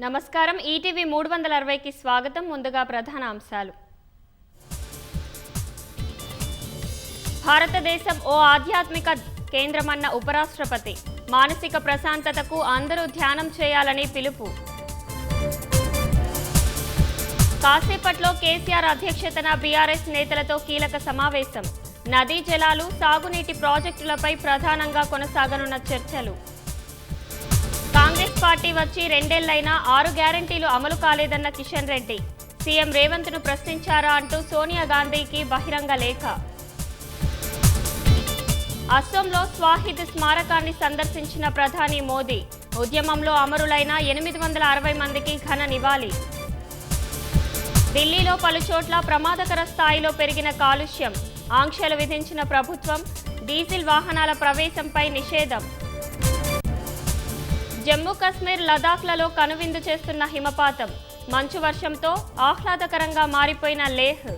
నమస్కారం ఈటీవీ 360కి స్వాగతం. ముందుగా ప్రధాన అంశాలు. భారతదేశం ఓ ఆధ్యాత్మిక కేంద్రమన్న ఉపరాష్ట్రపతి. మానసిక ప్రశాంతతకు అందరూ ధ్యానం చేయాలని పిలుపు. కాసేపట్లో కేసీఆర్ అధ్యక్షతన బీఆర్ఎస్ నేతలతో కీలక సమావేశం. నదీ జలాలు, సాగునీటి ప్రాజెక్టులపై ప్రధానంగా కొనసాగనున్న చర్చలు. కాంగ్రెస్ పార్టీ వచ్చి 2 ఏళ్లైనా 6 గ్యారంటీలు అమలు కాలేదన్న కిషన్ రెడ్డి. సీఎం రేవంత్ ను ప్రశ్నించారా అంటూ సోనియా గాంధీకి బహిరంగ లేఖ. అస్సోంలో స్వాహిద్ స్మారకాన్ని సందర్శించిన ప్రధాని మోదీ. ఉద్యమంలో అమరులైన 860 మందికి ఘన నివాళి. ఢిల్లీలో పలుచోట్ల ప్రమాదకర స్థాయిలో పెరిగిన కాలుష్యం. ఆంక్షలు విధించిన ప్రభుత్వం. డీజిల్ వాహనాల ప్రవేశంపై నిషేధం. జమ్మూ కశ్మీర్, లదాఖ్లలో కనువిందు చేస్తున్న హిమపాతం. మంచు వర్షంతో ఆహ్లాదకరంగా మారిపోయిన లేహ్.